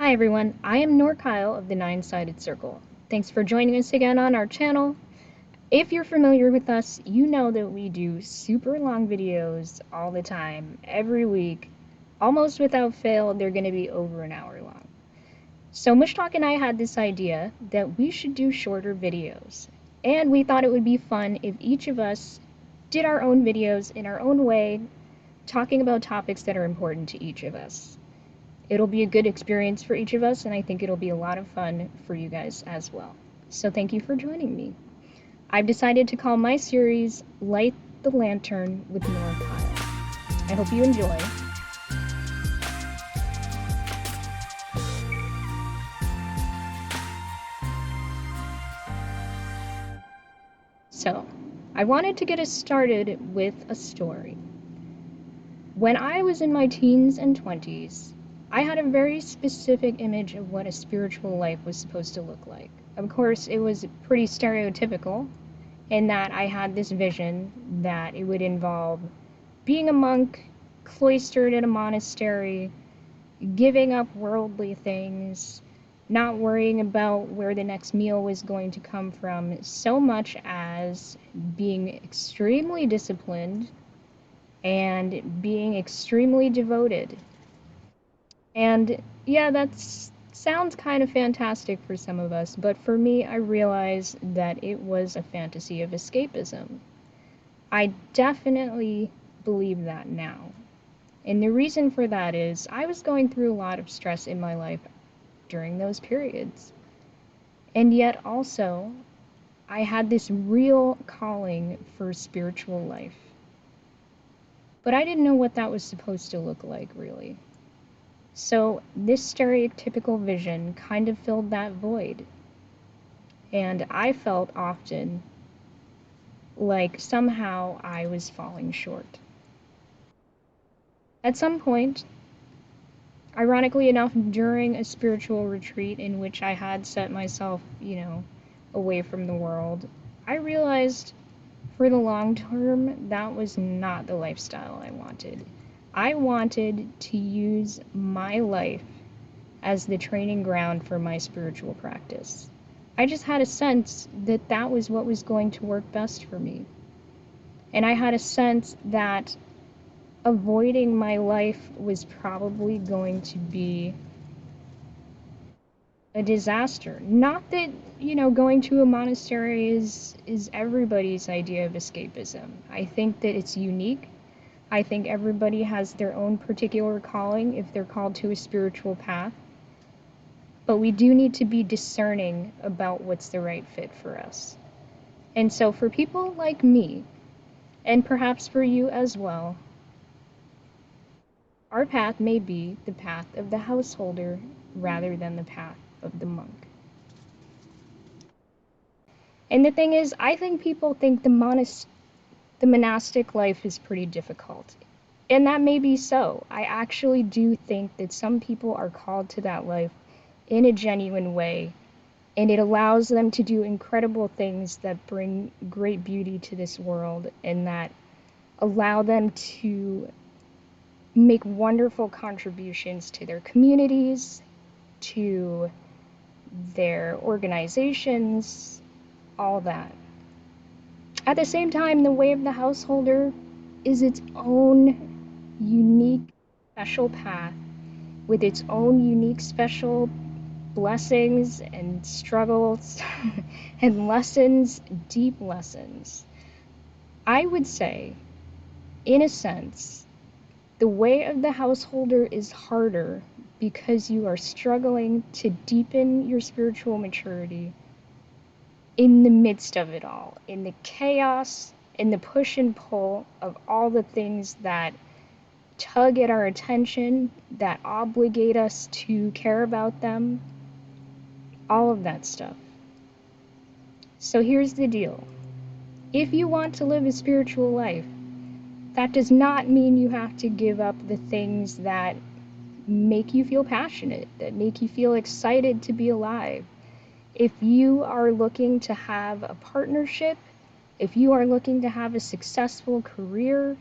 Hi everyone, I am Nor Kyle of the Nine-Sided Circle. Thanks for joining us again on our channel. If you're familiar with us, you know that we do super long videos all the time, every week. Almost without fail, they're going to be over an hour long. So Mushtak and I had this idea that we should do shorter videos. And we thought it would be fun if each of us did our own videos in our own way, talking about topics that are important to each of us. It'll be a good experience for each of us, and I think it'll be a lot of fun for you guys as well. So thank you for joining me. I've decided to call my series Light the Lantern with Nor Kyle. I hope you enjoy. So, I wanted to get us started with a story. When I was in my teens and 20s, I had a very specific image of what a spiritual life was supposed to look like. Of course, it was pretty stereotypical in that I had this vision that it would involve being a monk, cloistered in a monastery, giving up worldly things, not worrying about where the next meal was going to come from, so much as being extremely disciplined and being extremely devoted. And yeah, that sounds kind of fantastic for some of us, but for me, I realized that it was a fantasy of escapism. I definitely believe that now. And the reason for that is I was going through a lot of stress in my life during those periods. And yet also, I had this real calling for spiritual life. But I didn't know what that was supposed to look like, really. So this stereotypical vision kind of filled that void. And I felt often like somehow I was falling short. At some point, ironically enough, during a spiritual retreat in which I had set myself, away from the world, I realized for the long term that was not the lifestyle I wanted. I wanted to use my life as the training ground for my spiritual practice. I just had a sense that that was what was going to work best for me. And I had a sense that avoiding my life was probably going to be a disaster. Not that, going to a monastery is everybody's idea of escapism. I think that it's unique. I think everybody has their own particular calling if they're called to a spiritual path. But we do need to be discerning about what's the right fit for us. And so for people like me, and perhaps for you as well, our path may be the path of the householder rather than the path of the monk. And the thing is, I think people think the monastic life is pretty difficult. And that may be so. I actually do think that some people are called to that life in a genuine way, and it allows them to do incredible things that bring great beauty to this world and that allow them to make wonderful contributions to their communities, to their organizations, all that. At the same time, the way of the householder is its own unique, special path with its own unique, special blessings and struggles and lessons, deep lessons. I would say, in a sense, the way of the householder is harder because you are struggling to deepen your spiritual maturity in the midst of it all, in the chaos, in the push and pull of all the things that tug at our attention, that obligate us to care about them, all of that stuff. So here's the deal. If you want to live a spiritual life, that does not mean you have to give up the things that make you feel passionate, that make you feel excited to be alive. If you are looking to have a partnership, if you are looking to have a successful career,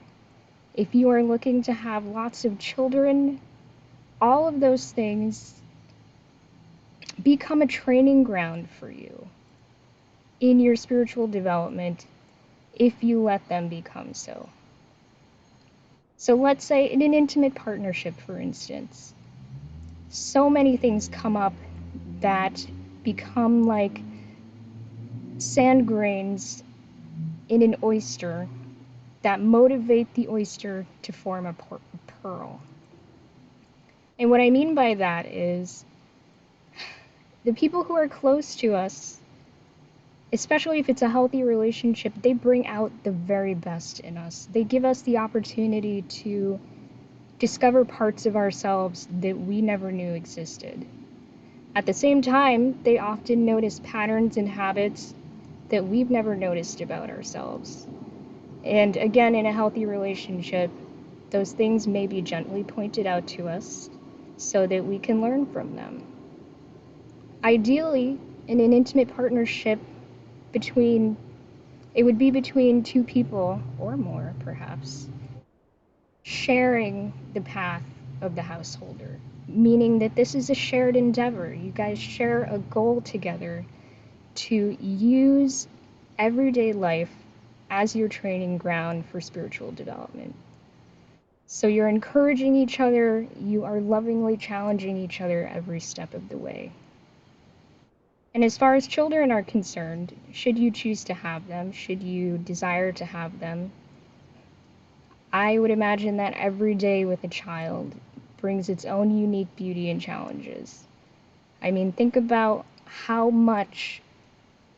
if you are looking to have lots of children, all of those things become a training ground for you in your spiritual development if you let them become so. So let's say in an intimate partnership, for instance, so many things come up that become like sand grains in an oyster that motivate the oyster to form a pearl. And what I mean by that is the people who are close to us, especially if it's a healthy relationship, they bring out the very best in us. They give us the opportunity to discover parts of ourselves that we never knew existed. At the same time, they often notice patterns and habits that we've never noticed about ourselves. And again, in a healthy relationship, those things may be gently pointed out to us so that we can learn from them. Ideally, in an intimate partnership it would be between two people or more, perhaps, sharing the path of the householder, meaning that this is a shared endeavor. You guys share a goal together to use everyday life as your training ground for spiritual development. So you're encouraging each other, you are lovingly challenging each other every step of the way. And as far as children are concerned, should you choose to have them, should you desire to have them, I would imagine that every day with a child brings its own unique beauty and challenges. I mean, think about how much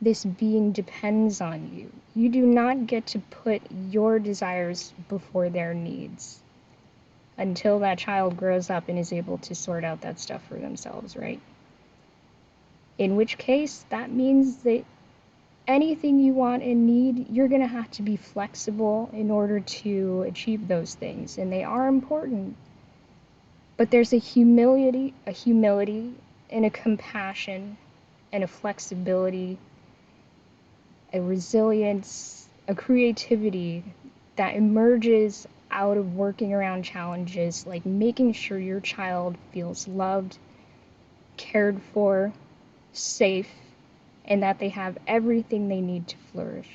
this being depends on you. You do not get to put your desires before their needs until that child grows up and is able to sort out that stuff for themselves, right? In which case, that means that anything you want and need, you're going to have to be flexible in order to achieve those things. And they are important. But there's a humility, and a compassion, and a flexibility, a resilience, a creativity that emerges out of working around challenges, like making sure your child feels loved, cared for, safe, and that they have everything they need to flourish.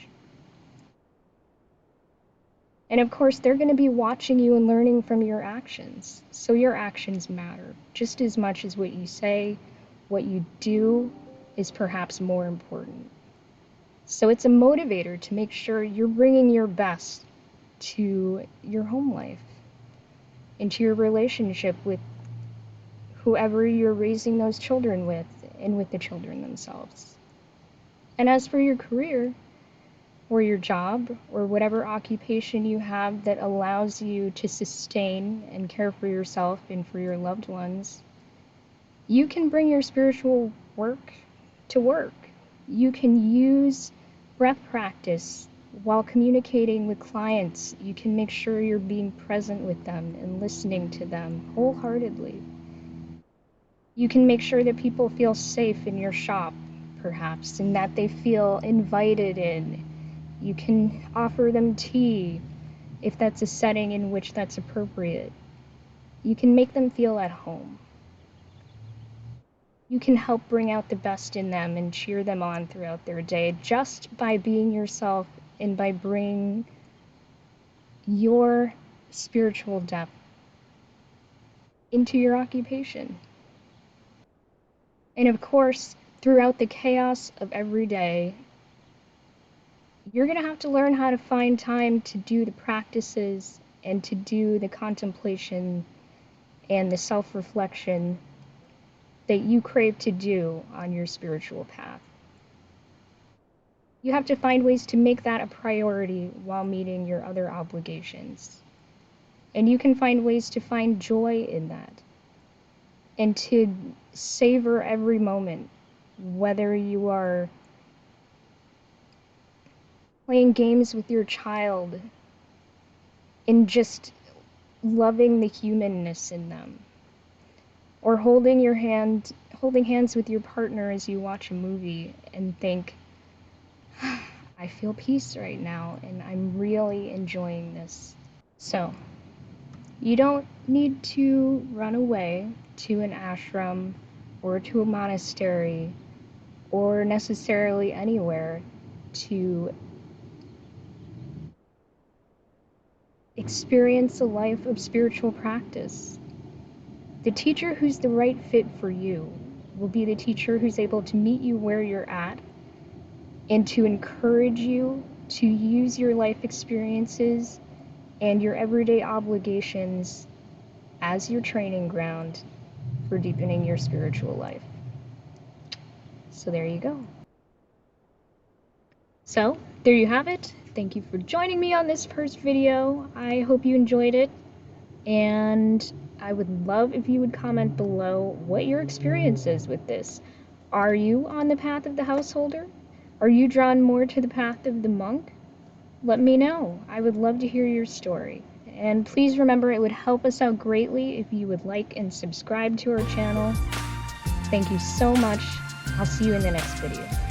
And of course, they're going to be watching you and learning from your actions. So your actions matter just as much as what you say. What you do is perhaps more important. So it's a motivator to make sure you're bringing your best to your home life, into your relationship with whoever you're raising those children with, and with the children themselves. And as for your career, or your job, or whatever occupation you have that allows you to sustain and care for yourself and for your loved ones, you can bring your spiritual work to work. You can use breath practice while communicating with clients. You can make sure you're being present with them and listening to them wholeheartedly. You can make sure that people feel safe in your shop, perhaps, and that they feel invited in. You can offer them tea if that's a setting in which that's appropriate. You can make them feel at home. You can help bring out the best in them and cheer them on throughout their day just by being yourself and by bringing your spiritual depth into your occupation. And of course, throughout the chaos of every day, you're going to have to learn how to find time to do the practices and to do the contemplation and the self-reflection that you crave to do on your spiritual path. You have to find ways to make that a priority while meeting your other obligations. And you can find ways to find joy in that and to savor every moment, whether you are playing games with your child and just loving the humanness in them, or holding hands with your partner as you watch a movie and think, I feel peace right now and I'm really enjoying this. So you don't need to run away to an ashram or to a monastery or necessarily anywhere to experience a life of spiritual practice. The teacher who's the right fit for you will be the teacher who's able to meet you where you're at and to encourage you to use your life experiences and your everyday obligations as your training ground for deepening your spiritual life. So there you go. So there you have it. Thank you for joining me on this first video. I hope you enjoyed it, and I would love if you would comment below what your experience is with this. Are you on the path of the householder? Are you drawn more to the path of the monk? Let me know. I would love to hear your story. And please remember, it would help us out greatly if you would like and subscribe to our channel. Thank you so much. I'll see you in the next video.